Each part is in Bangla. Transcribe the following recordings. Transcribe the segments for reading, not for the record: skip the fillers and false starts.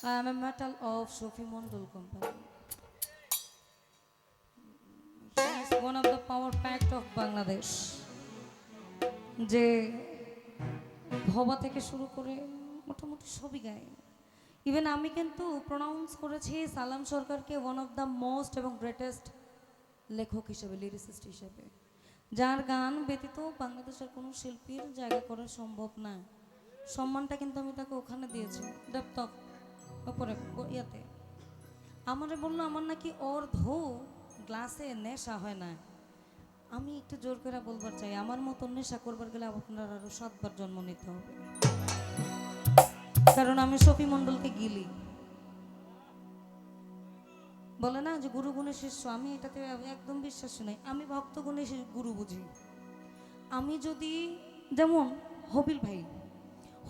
I am a metal of Sophie Mondol company. He is one of the power packed of Bangladesh. যে ভবা থেকে শুরু করে মোটামুটি সবই গায়। ইভেন আমি কিন্তু প্রনাউন্স করেছি সালাম সরকারকে ওয়ান অফ দ্য মোস্ট এবং গ্রেটেস্ট লেখক হিসেবে, লিরিসিস্ট হিসেবে, যার গান ব্যতীত বাংলাদেশের কোনো শিল্পীর জায়গা করা সম্ভব না। সম্মানটা কিন্তু আমি তাকে ওখানে দিয়েছি, ডেপটপ ওপরে ইয়াতে। আমারে বললো আমার নাকি অর্ধ গ্লাসে নেশা হয় না। আমি একটু জোর করে বলবার চাই, আমার মতো নেশা করবার গেলে আপনার আরো 7 বার জন্ম নিতে হবে, কারণ আমি সফি মণ্ডলকে গিলি। বলে না যে গুরু গুণে শিষ্য, আমি এটাতে একদম বিশ্বাস নাই। আমি ভক্ত গুণে গুরু বুঝি। আমি যদি যেমন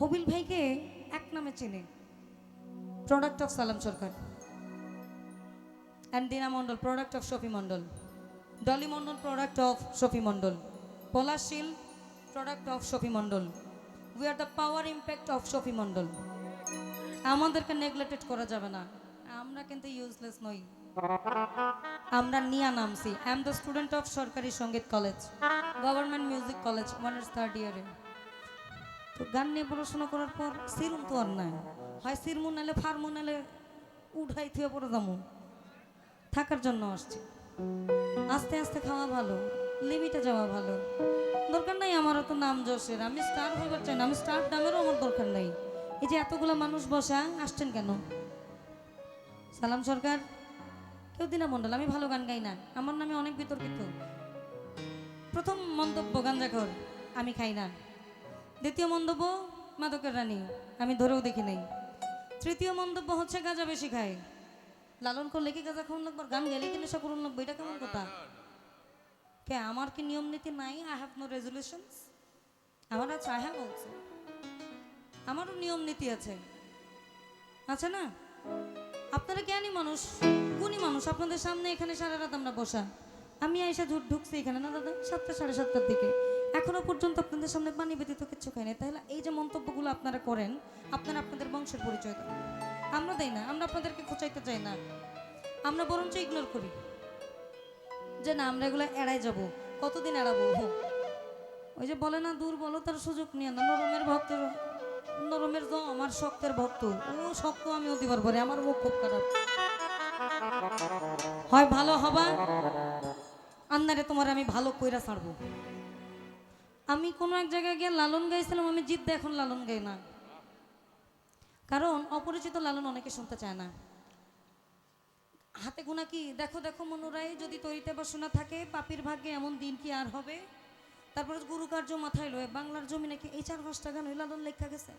হবিল ভাইকে এক নামে চেনে, প্রোডাক্ট অফ সালাম Sarkar, and Dina Mondal product of Shafi Mondal, Dolly Mondal product of Shafi Mondal, পলাশিল product of Shafi Mondal. We are the power impact of Shafi Mondal. আমাদেরকে নেগলেক্টেড করা যাবে না। আমরা কিন্তু ইউজলেস নই, আমরা নিয়া নামছি। I am the student of সরকারি সঙ্গীত college, government music college, honours 3rd ইয়ারে। তো গান নিয়ে পড়াশোনা করার পর সিরুম তো আর নাই, হয় সিরমু নালে ফার্মু নালে উঠাই থুয়ে পড়ে যাবো। থাকার জন্য আসছি। আস্তে আস্তে খাওয়া ভালো, লিমিটে যাওয়া ভালো। দরকার নাই আমার তো নাম যশের, আমি স্টার হইবার চাই না, আমি স্টার দামেরও আমার দরকার নাই। এই যে এতগুলো মানুষ বসা আসছেন কেন? সালাম সরকার, কেউ দিনা মণ্ডল, আমি ভালো গান গাই না, আমার নামে অনেক বিতর্কিত। প্রথম মন্তব্য গাঞ্জাখোর, আমি খাই না। দ্বিতীয় মন্তব্য মাদকের রানী, আমি ধরেও দেখি নাই। তৃতীয় মন্তব্য হচ্ছে গাঁজা বেশি খায়। লালন করলে কি গাঁজা খাওয়ান লাগবে, গান গেলে কি নেশা করুন লাগবে? এটা কেমন কথা? কে আমার কি নিয়ম নীতি নাই? I have no resolutions. আমার আছে, আই হ্যাভ অলসো। আমারও নিয়ম নীতি আছে, আছে না? আপনারা জ্ঞানী মানুষ, গুণী মানুষ, আপনাদের সামনে এখানে সারা রাত আমরা বসা। আমি আইসা ঢুকছি এখানে না দাদা 7টা 7:30টার দিকে, এখনো পর্যন্ত আপনাদের সামনে পানি ব্যতীত কিচ্ছু খাই না। তাহলে এই যে মন্তব্যগুলো আপনারা করেন, আপনারা আপনাদের বংশের পরিচয় দেন। আমরা দেই না, আমরা আপনাদেরকে খোঁচাইতে চাই না, আমরা বরঞ্চ ইগনোর করি যে না আমরা এগুলো এড়াই যাব। কতদিন এড়াবো? ওই যে বলে না দুর্বলতার সুযোগ নিয়ে না, নরমের ভক্তের নরমের জ আমার শক্তের ভক্ত, ও শক্ত আমি অতি পারবো, আমার মুখ খুব খারাপ হয়। ভালো হবা আন্নারে তোমার আমি ভালো কইরা ছাড়বো। আমি কোনো এক জায়গায় গিয়ে লালন গাইছিলাম, আমি জিদ এখন লালন গাই না, কারণ অপরিচিত লালন অনেকে শুনতে চায় না। হাতে গোনা কি দেখো দেখো মনোরাই, যদি তৈরিতে বসনা থাকে পাপির ভাগ্যে এমন দিন কি আর হবে। তারপরে গুরু কার্য মাথায় লয়ে বাংলার জমি নাকি এই 4-5টা গান ওই লালন লেখা গেছে।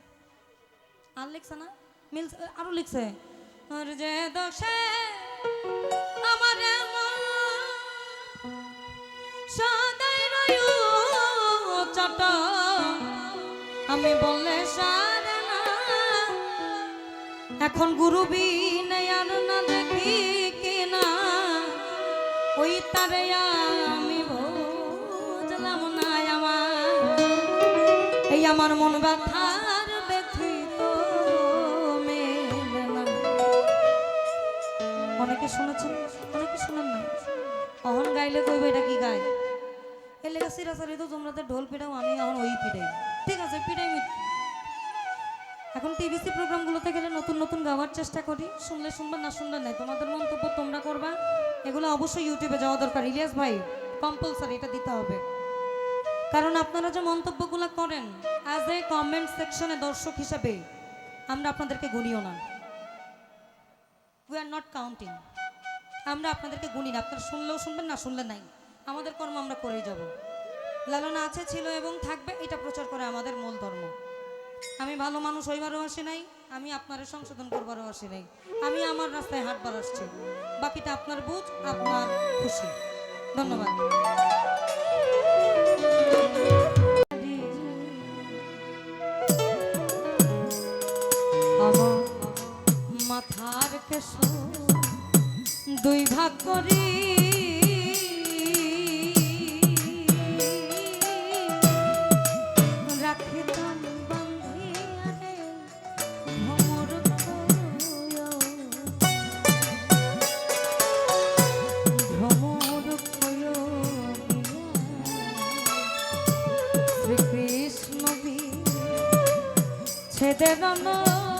আর লিখছে না, মিল আরো লিখছে, আর যে দশে আমার সদাই রয়ু চট, আমি বললে সারে না, এখন গুরু বিনয় আর না দেখি কিনা, ওই তারে আমি বুঝলাম না। এই আমার মন ব্যথার ব্যথিত মেলে না। অনেকে শুনেছেন, অনেকে শুনেন না। অহন গাইলে কইবে এটা কি গায়, এর লেগে সিরাসারি তো তোমরা তো ঢোল পিটাও, আমি এখন ওই পিটাই। ঠিক আছে পিটাই। এখন টিভিসি প্রোগ্রামগুলোতে গেলে নতুন নতুন গাওয়ার চেষ্টা করি, শুনলে শুনবা না শুনলে নাই, তোমাদের মন্তব্য তোমরা করবা। এগুলো অবশ্যই ইউটিউবে যাওয়া দরকার। ইলিয়াস ভাই কম্পালসারি এটা দিতে হবে, কারণ আপনারা যে মন্তব্যগুলো করেন অ্যাজ এ কমেন্ট সেকশনে দর্শক হিসেবে, আমরা আপনাদেরকে গুনিও না। We are not counting. আমরা আপনাদেরকে গুনি না, আপনারা শুনলেও শুনবেন না শুনলে নাই, আমাদের কর্ম আমরা করেই যাব। লালনা আছে, ছিল এবং থাকবে, এটা প্রচার করে আমাদের মূল ধর্ম। আমি ভালো মানুষ হইবারও আসি নাই, আমি আপনার সংশোধন করবারও আসি নাই, আমি আমার রাস্তায় হাঁটবার আসছি। বাকিটা আপনার বুঝ, আপনার খুশি। ধন্যবাদ। আমার মাথার কেশ 2 ভাগ করি, রাখিতাম বান্ধিয়া রে ভ্রমর দে রানা